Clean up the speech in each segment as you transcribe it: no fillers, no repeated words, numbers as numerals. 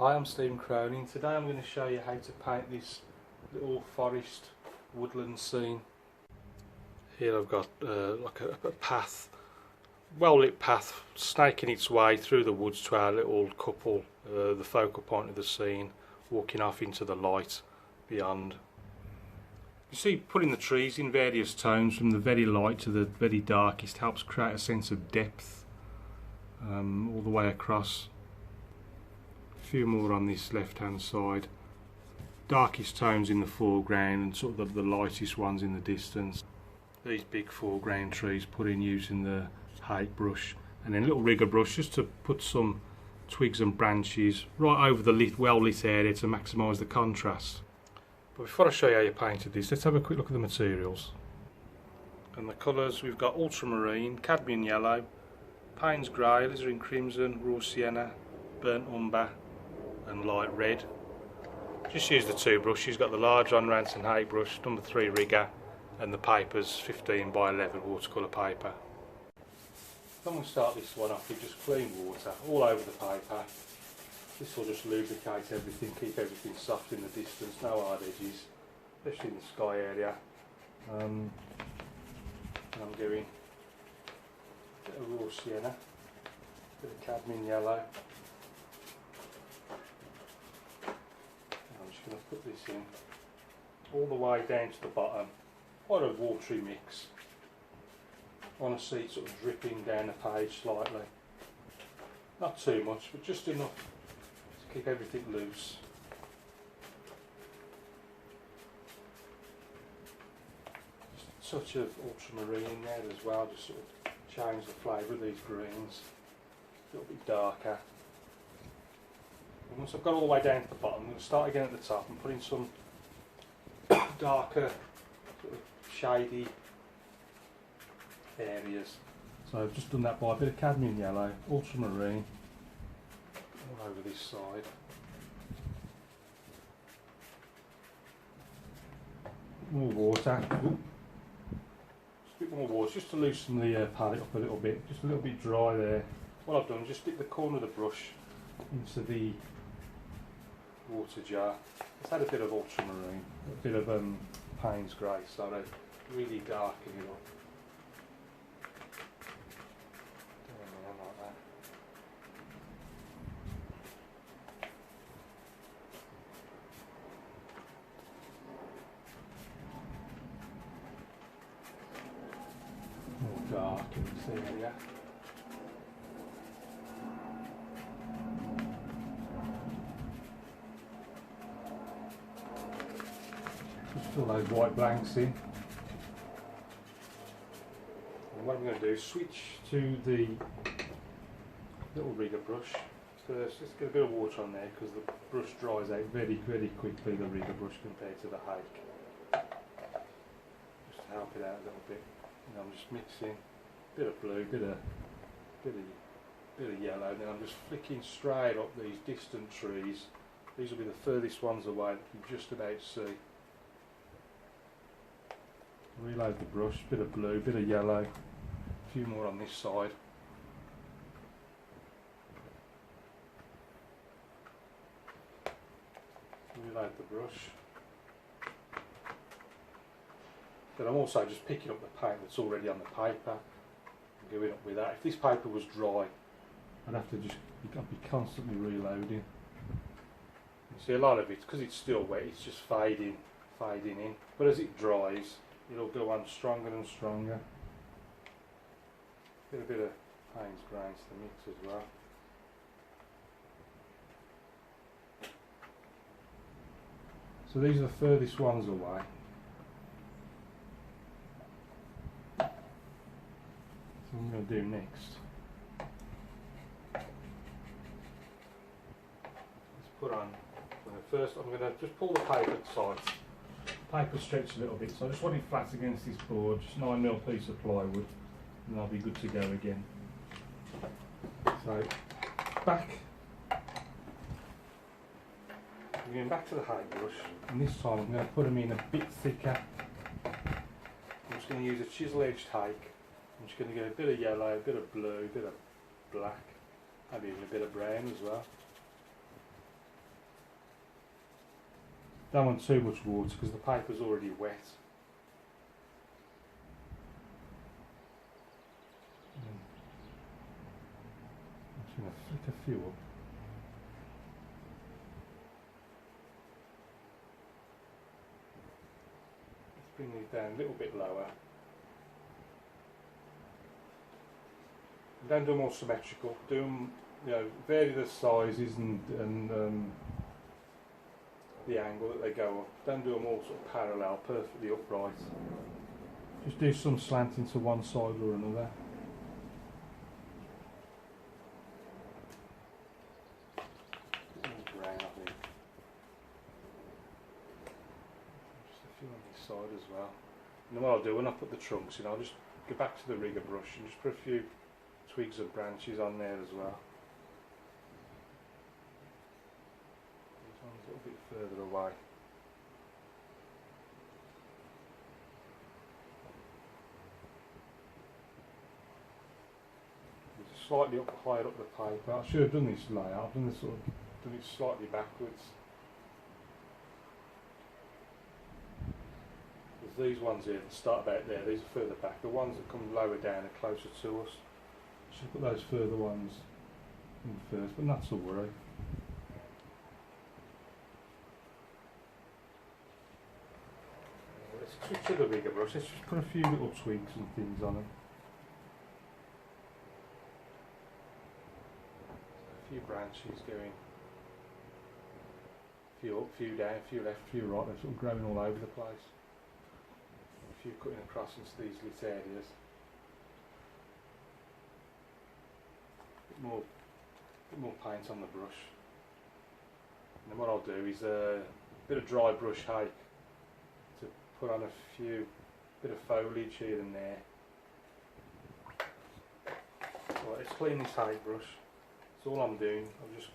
Hi, I'm Stephen Cronin. Today I'm going to show you how to paint this little forest woodland scene. Here I've got like a path, well lit path, snaking its way through the woods to our little couple, the focal point of the scene, walking off into the light beyond. You see, putting the trees in various tones from the very light to the very darkest helps create a sense of depth all the way across. A few more on this left hand side, darkest tones in the foreground and sort of the lightest ones in the distance. These big foreground trees put in using the height brush, and then a little rigger brush just to put some twigs and branches right over the well lit area to maximise the contrast. But before I show you how you painted this, let's have a quick look at the materials. And the colours, we've got ultramarine, cadmium yellow, Payne's grey, alizarin crimson, raw sienna, burnt umber and light red. Just use the two brushes. Got the large on Ranson height brush, number 3 rigger, and the paper's 15 by 11 watercolour paper. Then we'll start this one off with just clean water all over the paper. This will just lubricate everything, keep everything soft in the distance, no hard edges, especially in the sky area. And I'm doing a bit of raw sienna, a bit of cadmium yellow. I'm just going to put this in all the way down to the bottom. Quite a watery mix. I want to see it sort of dripping down the page slightly. Not too much, but just enough to keep everything loose. Just a touch of ultramarine in there as well, just sort of change the flavour of these greens. A little bit darker. And once I've got all the way down to the bottom, I'm going to start again at the top and put in some darker, sort of shady areas. So I've just done that by a bit of cadmium yellow, ultramarine, all over this side. More water. Ooh. Just a bit more water, just to loosen the palette up a little bit. Just a little bit dry there. What I've done is just dip the corner of the brush into the water jar. It's had a bit of ultramarine, a bit of Payne's grey, so they really darken it up. Like that. More dark in this area. Just fill those white blanks in. And what I'm going to do is switch to the little rigger brush first. Just get a bit of water on there because the brush dries out very, very quickly, the rigger brush, compared to the hake. Just to help it out a little bit. And I'm just mixing a bit of blue, bit of yellow, and then I'm just flicking straight up these distant trees. These will be the furthest ones away that you can just about see. Reload the brush, bit of blue, bit of yellow, a few more on this side. Reload the brush. Then I'm also just picking up the paint that's already on the paper and going up with that. If this paper was dry, I'd have to just I'd be constantly reloading. You see, a lot of it, because it's still wet, it's just fading in. But as it dries, it'll go on stronger and stronger. Get a bit of Payne's grey into the mix as well. So these are the furthest ones away. So what I'm going to do next, let's put on, first I'm going to just pull the paper aside. Paper stretched a little bit, so I just want it flat against this board, just 9mm piece of plywood, and I'll be good to go again. So, back. I'm going back to the height brush, and this time I'm going to put them in a bit thicker. I'm just going to use a chisel edged hake. I'm just going to get a bit of yellow, a bit of blue, a bit of black, maybe even a bit of brown as well. Don't want too much water because the paper's already wet. I'm just going to flick a few up. Let's bring these down a little bit lower. Don't do them all symmetrical. Do them, vary the sizes and the angle that they go up. Don't do them all sort of parallel, perfectly upright. Just do some slanting to one side or another. Brown, I think. Just a few on this side as well. And then what I'll do when I put the trunks in, I'll just go back to the rigger brush and just put a few twigs and branches on there as well. This one's a little bit further away. It's slightly higher up the paper. I should have done this layout. I've done this done it slightly backwards. There's these ones here that start about there. These are further back. The ones that come lower down are closer to us. Should put those further ones in first, but not to worry. Let's switch to the bigger brush. Let's just put a few little twigs and things on them. A few branches going. A few up, few down, a few left, a few right. They're sort of growing all over the place. A few cutting across into these lit areas. More paint on the brush, and then what I'll do is a bit of dry brush hake to put on a bit of foliage here and there. Right, let's clean this hake brush. That's all I'm doing. I'm just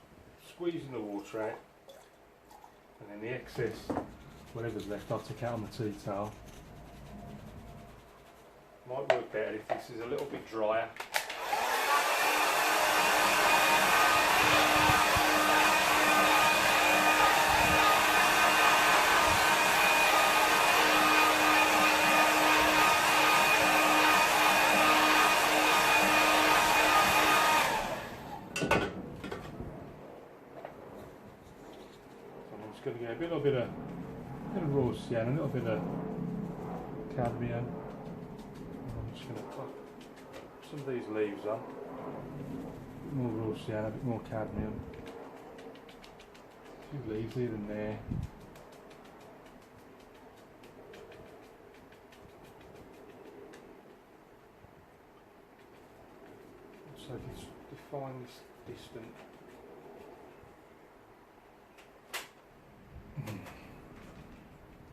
squeezing the water out, and then the excess, whatever's left, I'll take out on the tea towel. Might work better if this is a little bit drier. Going to get a little bit of raw cyan, a little bit of cadmium. I'm just going to put some of these leaves on. A bit more raw cyan, a bit more cadmium. A few leaves here and there. So if you define this distant.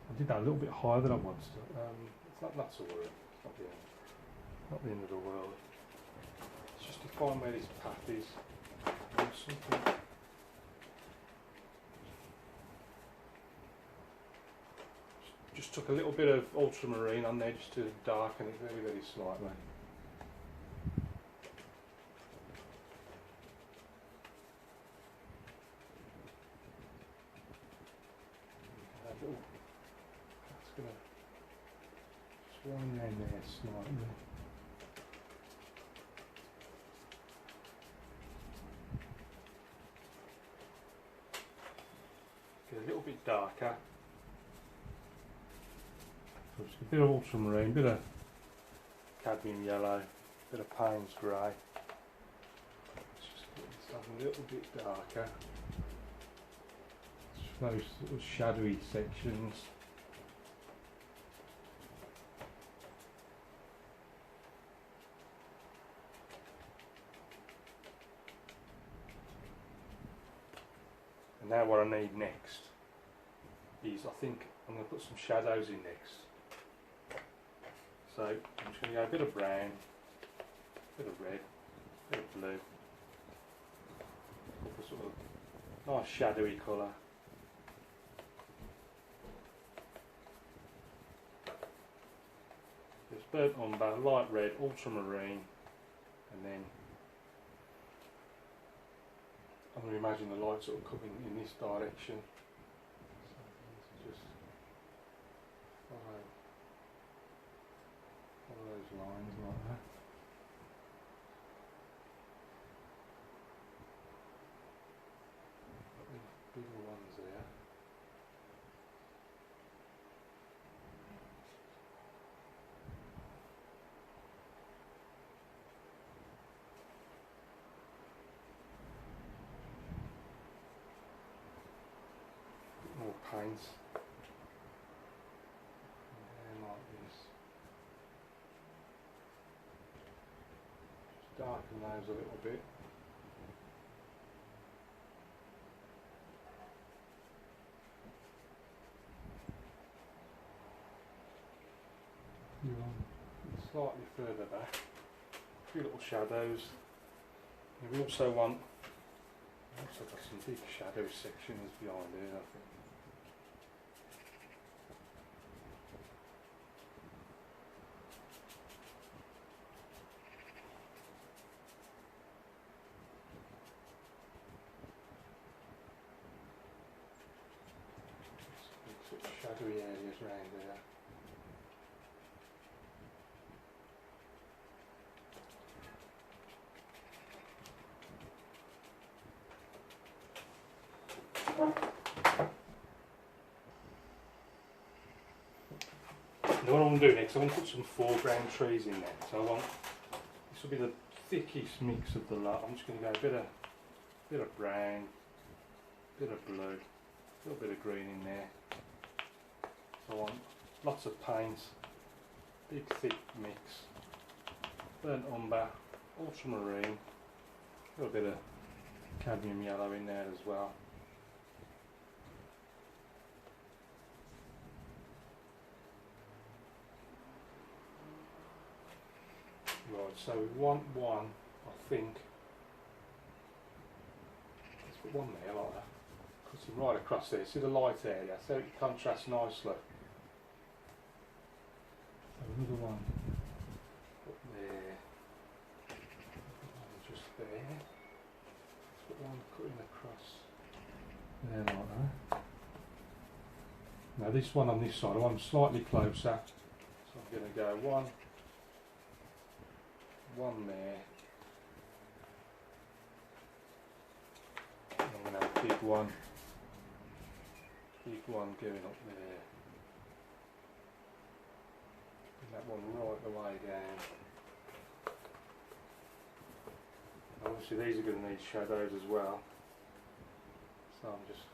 I did that a little bit higher than I wanted to. It's not to worry. It's not the end of the world. It's just to find where this path is. Something. Just took a little bit of ultramarine on there just to darken it very, very slightly. Going to swing down there slightly. Get a little bit darker. So just a bit of ultramarine, bit of cadmium yellow, bit of Payne's grey. Let's just get this up a little bit darker. Just those sort of shadowy sections. And now what I need next is, I think I'm going to put some shadows in next. So I'm just going to go a bit of brown, a bit of red, a bit of blue. A sort of nice shadowy colour. There's burnt umber, light red, ultramarine, and then I'm going to imagine the light sort of coming in this direction. So follow those lines like that. Got the bigger ones there. More paint. And like this. Just darken those a little bit. Slightly further back. A few little shadows. And we also want. I've also got some big shadow sections behind here, I think. Some big sort of shadowy areas around there. Now what I want to do next, I want to put some foreground trees in there. So I want, this will be the thickest mix of the lot. I'm just going to go a bit of brown, a bit of blue, a little bit of green in there. So I want lots of paint, big thick mix, burnt umber, ultramarine, a little bit of cadmium yellow in there as well. Right, so we want one, I think, let's put one there like that, cuts it right across there, see the light area, so it contrasts nicely. So another one up there, one just there, let's put one cutting across there like that. Now this one on this side, I want slightly closer, so I'm going to go one there, and I'm going to have a big one going up there, and that one right the way down. Obviously these are going to need shadows as well, so I'm just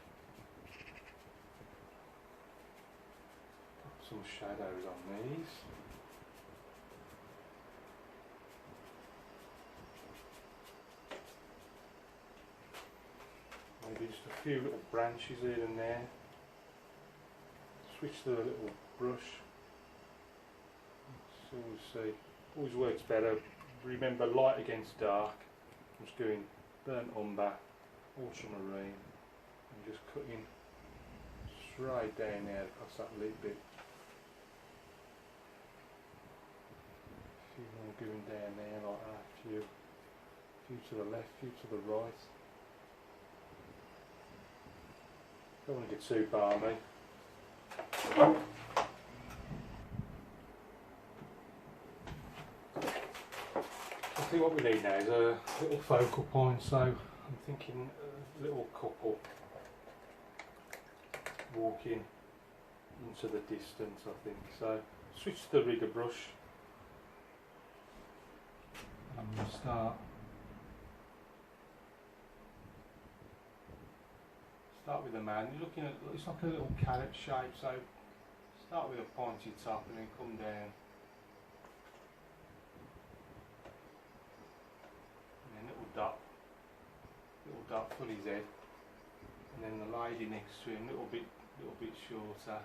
put some shadows on these. Maybe just a few little branches here and there. Switch to a little brush. So we'll see. Always works better. Remember, light against dark. I'm just doing burnt umber, ultramarine, and just cutting straight down there across that little bit. A few more going down there like that. A few to the left, few to the right. Don't want to get too balmy. I think what we need now is a little focal point, so I'm thinking a little couple walking into the distance, I think. So switch to the rigger brush. I'm going to start with the man. You're looking at, it's like a little carrot shape, so start with a pointy top and then come down. And then little dot for his head. And then the lady next to him, little bit shorter.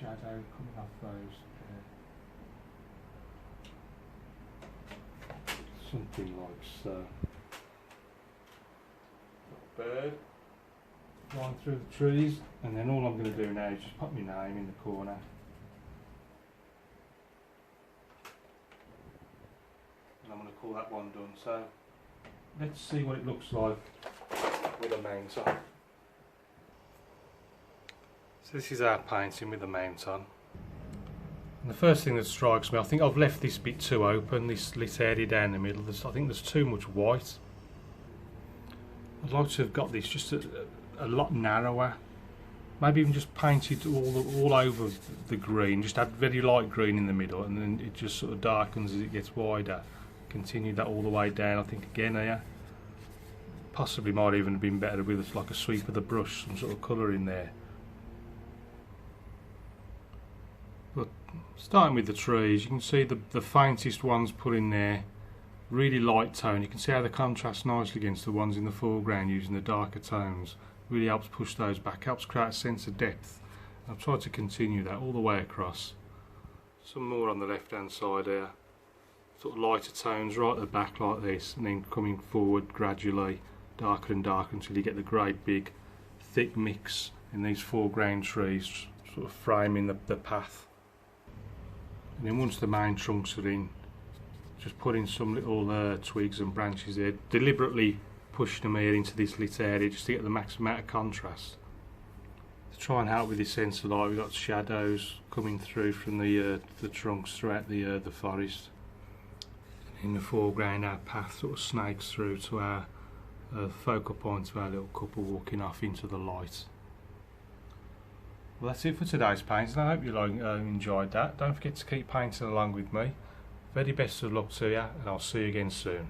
Shadow coming off those something like so. Little bird. line through the trees, and then all I'm going to do now is just put my name in the corner. And I'm going to call that one done. So let's see what it looks like with a mount on. So this is our painting with the mount on. And the first thing that strikes me, I think I've left this bit too open, this lit area down the middle. I think there's too much white. I'd like to have got this just a lot narrower. Maybe even just paint it all over the green, just add very light green in the middle, and then it just sort of darkens as it gets wider. Continue that all the way down, I think, again here. Possibly might even have been better with like a sweep of the brush, some sort of colour in there. But starting with the trees, you can see the faintest ones put in there, really light tone. You can see how they contrast nicely against the ones in the foreground using the darker tones. Really helps push those back, helps create a sense of depth. I've tried to continue that all the way across. Some more on the left hand side here, sort of lighter tones right at the back like this, and then coming forward gradually, darker and darker until you get the great big thick mix in these foreground trees, sort of framing the path. And then once the main trunks are in, just put in some little twigs and branches there, deliberately pushing them here into this lit area just to get the maximum amount of contrast. To try and help with this sense of light, we've got shadows coming through from the trunks throughout the forest. In the foreground, our path sort of snakes through to our focal point of our little couple walking off into the light. Well, that's it for today's painting. I hope you enjoyed that. Don't forget to keep painting along with me. Very best of luck to you, and I'll see you again soon.